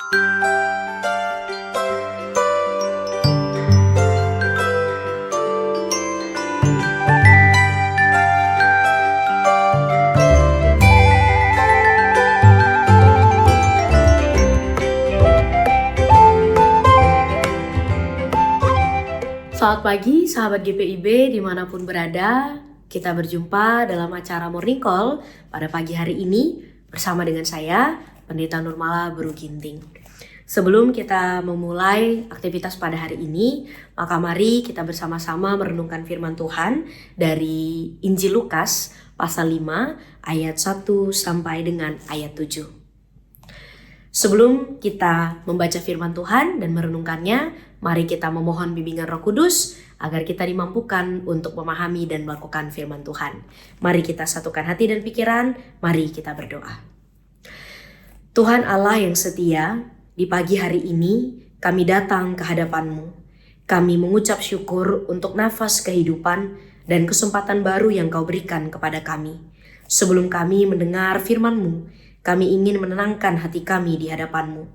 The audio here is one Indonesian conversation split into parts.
Selamat pagi sahabat GPIB dimanapun berada. Kita berjumpa dalam acara Morning Call pada pagi hari ini bersama dengan saya, Pendeta Nurmala Beru Ginting. Sebelum kita memulai aktivitas pada hari ini, maka mari kita bersama-sama merenungkan firman Tuhan dari Injil Lukas pasal 5 ayat 1 sampai dengan ayat 7. Sebelum kita membaca firman Tuhan dan merenungkannya, mari kita memohon bimbingan Roh Kudus agar kita dimampukan untuk memahami dan melakukan firman Tuhan. Mari kita satukan hati dan pikiran, mari kita berdoa. Tuhan Allah yang setia, di pagi hari ini kami datang ke hadapan-Mu. Kami mengucap syukur untuk nafas kehidupan dan kesempatan baru yang Kau berikan kepada kami. Sebelum kami mendengar firman-Mu, kami ingin menenangkan hati kami di hadapan-Mu.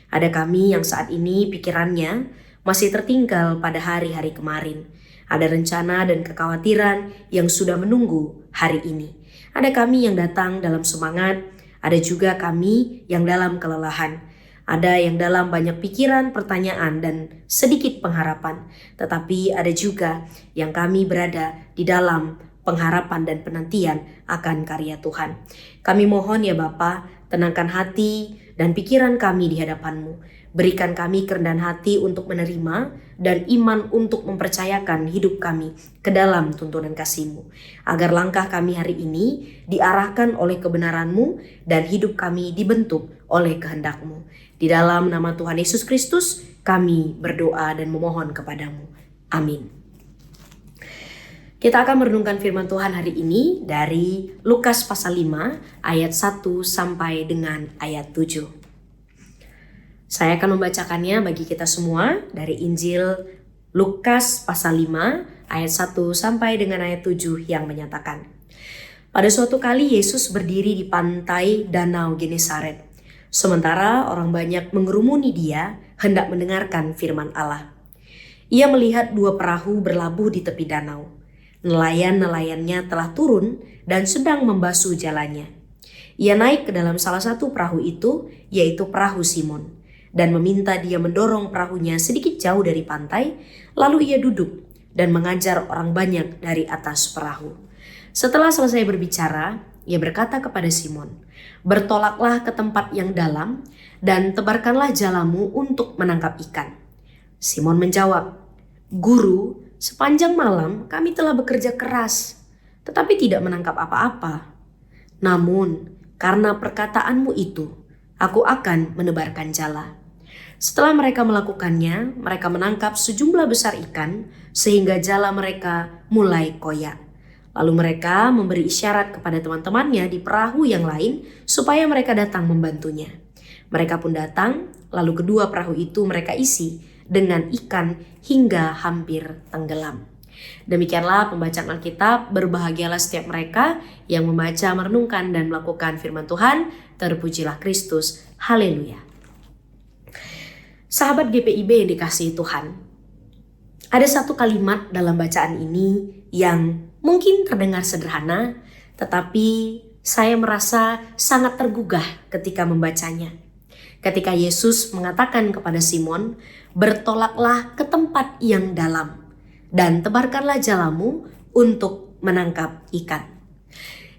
Ada kami yang saat ini pikirannya masih tertinggal pada hari-hari kemarin. Ada rencana dan kekhawatiran yang sudah menunggu hari ini. Ada kami yang datang dalam semangat, ada juga kami yang dalam kelelahan. Ada yang dalam banyak pikiran, pertanyaan, dan sedikit pengharapan. Tetapi ada juga yang kami berada di dalam pengharapan dan penantian akan karya Tuhan. Kami mohon ya Bapa, tenangkan hati dan pikiran kami di hadapan-Mu. Berikan kami kerendahan hati untuk menerima dan iman untuk mempercayakan hidup kami ke dalam tuntunan kasih-Mu. Agar langkah kami hari ini diarahkan oleh kebenaran-Mu dan hidup kami dibentuk oleh kehendak-Mu. Di dalam nama Tuhan Yesus Kristus kami berdoa dan memohon kepadamu. Amin. Kita akan merenungkan firman Tuhan hari ini dari Lukas pasal 5 ayat 1 sampai dengan ayat 7. Saya akan membacakannya bagi kita semua dari Injil Lukas pasal 5 ayat 1 sampai dengan ayat 7 yang menyatakan. Pada suatu kali Yesus berdiri di pantai Danau Genesaret. Sementara orang banyak mengerumuni Dia hendak mendengarkan firman Allah. Ia melihat dua perahu berlabuh di tepi danau. Nelayan-nelayannya telah turun dan sedang membasuh jalannya. Ia naik ke dalam salah satu perahu itu, yaitu perahu Simon, dan meminta dia mendorong perahunya sedikit jauh dari pantai, lalu ia duduk dan mengajar orang banyak dari atas perahu. Setelah selesai berbicara, ia berkata kepada Simon, "Bertolaklah ke tempat yang dalam dan tebarkanlah jalamu untuk menangkap ikan." Simon menjawab, "Guru, sepanjang malam kami telah bekerja keras, tetapi tidak menangkap apa-apa. Namun, karena perkataanmu itu, aku akan menebarkan jala." Setelah mereka melakukannya, mereka menangkap sejumlah besar ikan sehingga jala mereka mulai koyak. Lalu mereka memberi isyarat kepada teman-temannya di perahu yang lain supaya mereka datang membantunya. Mereka pun datang, lalu kedua perahu itu mereka isi dengan ikan hingga hampir tenggelam. Demikianlah pembacaan Alkitab. Berbahagialah setiap mereka yang membaca, merenungkan, dan melakukan firman Tuhan. Terpujilah Kristus. Haleluya. Sahabat GPIB yang dikasihi Tuhan, ada satu kalimat dalam bacaan ini yang mungkin terdengar sederhana, tetapi saya merasa sangat tergugah ketika membacanya. Ketika Yesus mengatakan kepada Simon, "Bertolaklah ke tempat yang dalam dan tebarkanlah jalamu untuk menangkap ikan."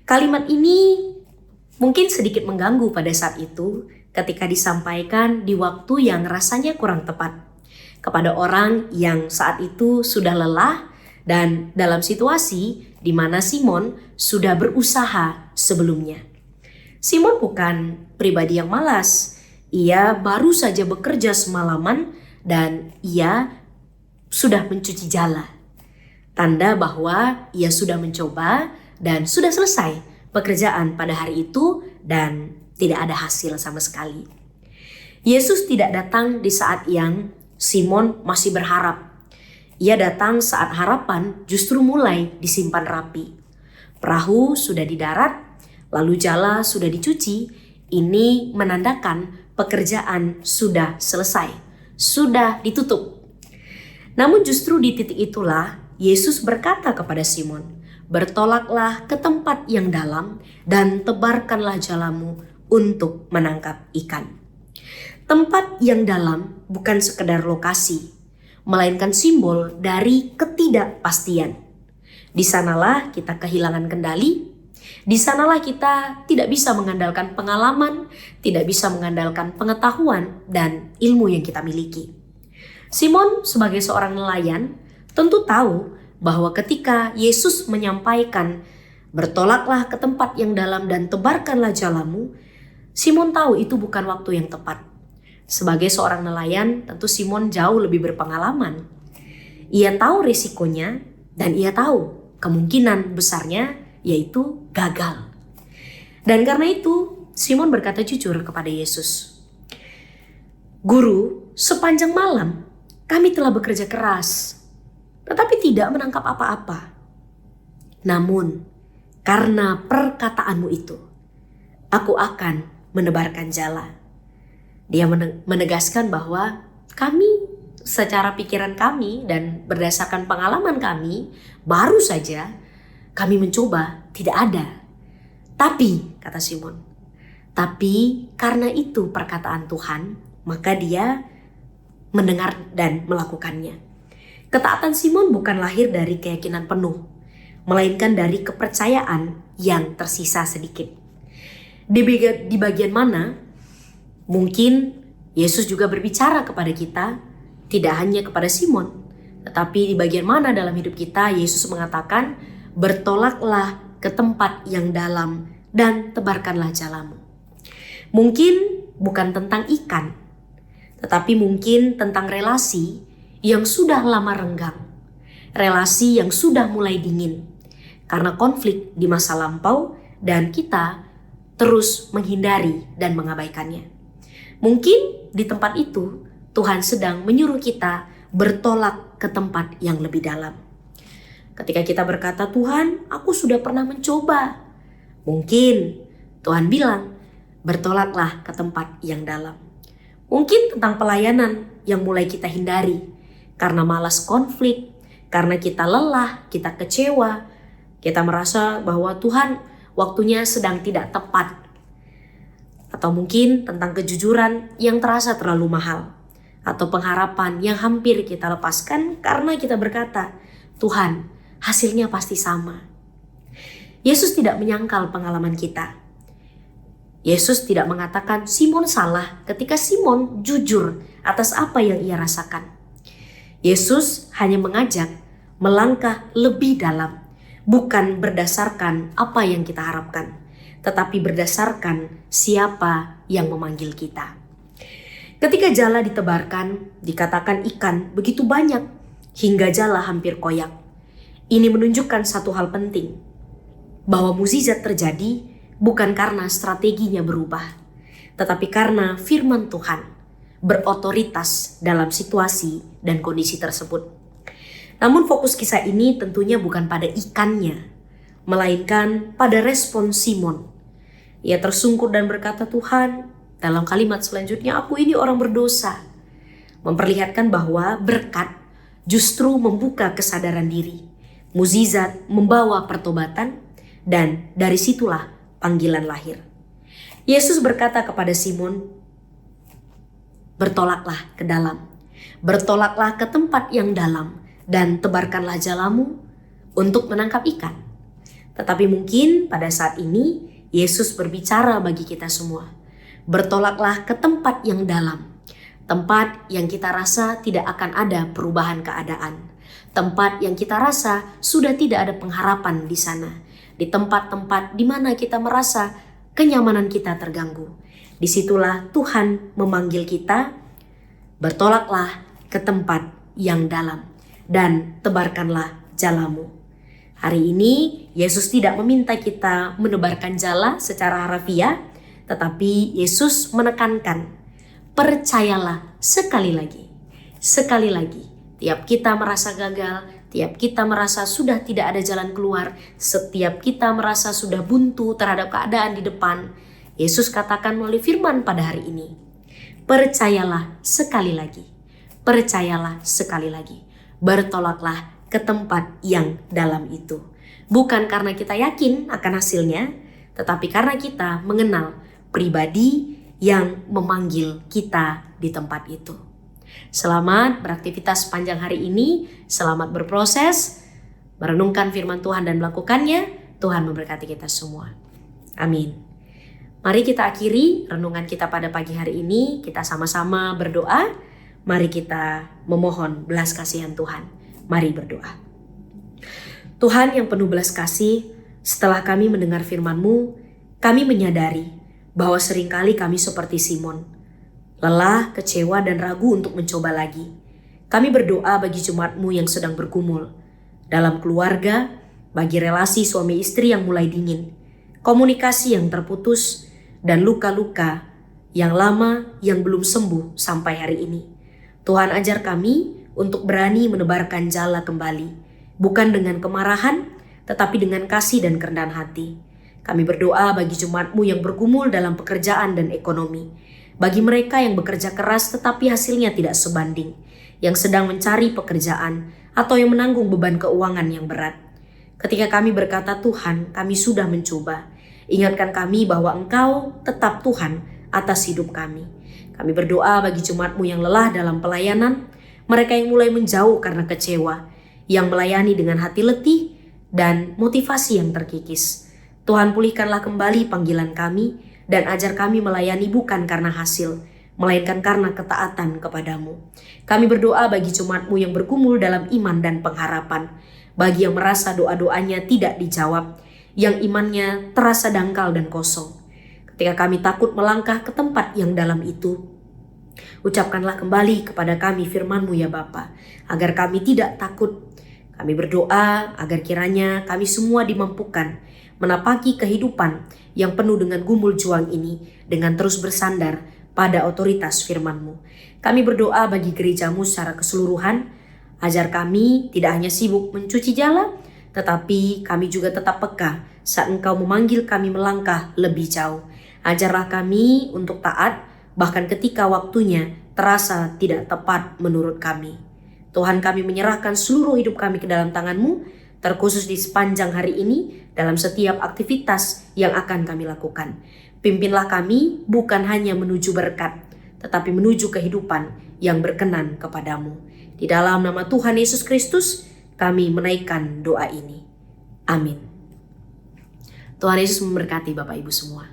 Kalimat ini mungkin sedikit mengganggu pada saat itu ketika disampaikan di waktu yang rasanya kurang tepat kepada orang yang saat itu sudah lelah dan dalam situasi di mana Simon sudah berusaha sebelumnya. Simon bukan pribadi yang malas. Ia baru saja bekerja semalaman dan ia sudah mencuci jala. Tanda bahwa ia sudah mencoba dan sudah selesai pekerjaan pada hari itu dan tidak ada hasil sama sekali. Yesus tidak datang di saat yang Simon masih berharap. Ia datang saat harapan justru mulai disimpan rapi. Perahu sudah di darat, lalu jala sudah dicuci. Ini menandakan pekerjaan sudah selesai, sudah ditutup. Namun justru di titik itulah Yesus berkata kepada Simon, "Bertolaklah ke tempat yang dalam dan tebarkanlah jalamu untuk menangkap ikan." Tempat yang dalam bukan sekedar lokasi, melainkan simbol dari ketidakpastian. Di sanalah kita kehilangan kendali. Di sanalah kita tidak bisa mengandalkan pengalaman, tidak bisa mengandalkan pengetahuan dan ilmu yang kita miliki. Simon sebagai seorang nelayan tentu tahu bahwa ketika Yesus menyampaikan bertolaklah ke tempat yang dalam dan tebarkanlah jalamu, Simon tahu itu bukan waktu yang tepat. Sebagai seorang nelayan, tentu Simon jauh lebih berpengalaman. Ia tahu risikonya dan ia tahu kemungkinan besarnya yaitu gagal. Dan karena itu, Simon berkata jujur kepada Yesus, "Guru, sepanjang malam kami telah bekerja keras, tetapi tidak menangkap apa-apa. Namun, karena perkataanmu itu, aku akan menebarkan jala." Dia menegaskan bahwa kami secara pikiran kami dan berdasarkan pengalaman kami, baru saja kami mencoba, tidak ada. Tapi, kata Simon, tapi karena itu perkataan Tuhan, maka dia mendengar dan melakukannya. Ketaatan Simon bukan lahir dari keyakinan penuh, melainkan dari kepercayaan yang tersisa sedikit. Di bagian mana, mungkin Yesus juga berbicara kepada kita, tidak hanya kepada Simon, tetapi di bagian mana dalam hidup kita Yesus mengatakan, bertolaklah ke tempat yang dalam dan tebarkanlah jalamu. Mungkin bukan tentang ikan, tetapi mungkin tentang relasi yang sudah lama renggang, relasi yang sudah mulai dingin karena konflik di masa lampau dan kita terus menghindari dan mengabaikannya. Mungkin di tempat itu Tuhan sedang menyuruh kita bertolak ke tempat yang lebih dalam. Ketika kita berkata, "Tuhan, aku sudah pernah mencoba." Mungkin Tuhan bilang, bertolaklah ke tempat yang dalam. Mungkin tentang pelayanan yang mulai kita hindari karena malas konflik, karena kita lelah, kita kecewa, kita merasa bahwa Tuhan waktunya sedang tidak tepat. Atau mungkin tentang kejujuran yang terasa terlalu mahal, atau pengharapan yang hampir kita lepaskan karena kita berkata, "Tuhan, hasilnya pasti sama." Yesus tidak menyangkal pengalaman kita. Yesus tidak mengatakan Simon salah ketika Simon jujur atas apa yang ia rasakan. Yesus hanya mengajak melangkah lebih dalam, bukan berdasarkan apa yang kita harapkan, tetapi berdasarkan siapa yang memanggil kita. Ketika jala ditebarkan, dikatakan ikan begitu banyak hingga jala hampir koyak. Ini menunjukkan satu hal penting, bahwa mukjizat terjadi bukan karena strateginya berubah, tetapi karena firman Tuhan berotoritas dalam situasi dan kondisi tersebut. Namun fokus kisah ini tentunya bukan pada ikannya, melainkan pada respon Simon. Ia tersungkur dan berkata, "Tuhan," dalam kalimat selanjutnya, "aku ini orang berdosa." Memperlihatkan bahwa berkat justru membuka kesadaran diri. Mukjizat membawa pertobatan, dan dari situlah panggilan lahir. Yesus berkata kepada Simon, "Bertolaklah ke dalam, bertolaklah ke tempat yang dalam, dan tebarkanlah jalamu untuk menangkap ikan." Tetapi mungkin pada saat ini Yesus berbicara bagi kita semua, bertolaklah ke tempat yang dalam, tempat yang kita rasa tidak akan ada perubahan keadaan. Tempat yang kita rasa sudah tidak ada pengharapan di sana. Di tempat-tempat di mana kita merasa kenyamanan kita terganggu. Disitulah Tuhan memanggil kita, bertolaklah ke tempat yang dalam dan tebarkanlah jalamu. Hari ini Yesus tidak meminta kita menebarkan jala secara harafiah, tetapi Yesus menekankan, percayalah sekali lagi. Sekali lagi. Tiap kita merasa gagal, tiap kita merasa sudah tidak ada jalan keluar, setiap kita merasa sudah buntu terhadap keadaan di depan, Yesus katakan melalui firman pada hari ini, Percayalah sekali lagi. Percayalah sekali lagi. Bertolaklah ke tempat yang dalam itu. Bukan karena kita yakin akan hasilnya, tetapi karena kita mengenal pribadi yang memanggil kita di tempat itu. Selamat beraktivitas sepanjang hari ini. Selamat berproses, merenungkan firman Tuhan dan melakukannya. Tuhan memberkati kita semua. Amin. Mari kita akhiri renungan kita pada pagi hari ini. Kita sama-sama berdoa. Mari kita memohon belas kasihan Tuhan. Mari berdoa. Tuhan yang penuh belas kasih, setelah kami mendengar firman-Mu, kami menyadari bahwa seringkali kami seperti Simon. Lelah, kecewa, dan ragu untuk mencoba lagi. Kami berdoa bagi jemaat-Mu yang sedang bergumul. Dalam keluarga, bagi relasi suami istri yang mulai dingin. Komunikasi yang terputus, dan luka-luka yang lama yang belum sembuh sampai hari ini. Tuhan ajar kami untuk berani menebarkan jala kembali, bukan dengan kemarahan, tetapi dengan kasih dan kerendahan hati. Kami berdoa bagi jemaat-Mu yang bergumul dalam pekerjaan dan ekonomi, bagi mereka yang bekerja keras tetapi hasilnya tidak sebanding, yang sedang mencari pekerjaan atau yang menanggung beban keuangan yang berat. Ketika kami berkata, Tuhan, kami sudah mencoba, ingatkan kami bahwa Engkau tetap Tuhan atas hidup kami. Kami berdoa bagi jemaat-Mu yang lelah dalam pelayanan, mereka yang mulai menjauh karena kecewa, yang melayani dengan hati letih dan motivasi yang terkikis. Tuhan, pulihkanlah kembali panggilan kami dan ajar kami melayani bukan karena hasil, melainkan karena ketaatan kepadamu. Kami berdoa bagi jemaat-Mu yang bergumul dalam iman dan pengharapan, bagi yang merasa doa-doanya tidak dijawab, yang imannya terasa dangkal dan kosong. Ketika kami takut melangkah ke tempat yang dalam itu, ucapkanlah kembali kepada kami firman-Mu ya Bapa, agar kami tidak takut. Kami berdoa agar kiranya kami semua dimampukan menapaki kehidupan yang penuh dengan gumul juang ini dengan terus bersandar pada otoritas firman-Mu. Kami berdoa bagi gereja-Mu secara keseluruhan, ajar kami tidak hanya sibuk mencuci jala, tetapi kami juga tetap peka saat Engkau memanggil kami melangkah lebih jauh. Ajarlah kami untuk taat, bahkan ketika waktunya terasa tidak tepat menurut kami. Tuhan, kami menyerahkan seluruh hidup kami ke dalam tangan-Mu, terkhusus di sepanjang hari ini, dalam setiap aktivitas yang akan kami lakukan. Pimpinlah kami bukan hanya menuju berkat, tetapi menuju kehidupan yang berkenan kepadamu. Di dalam nama Tuhan Yesus Kristus, kami menaikkan doa ini. Amin. Tuhan Yesus memberkati Bapak Ibu semua.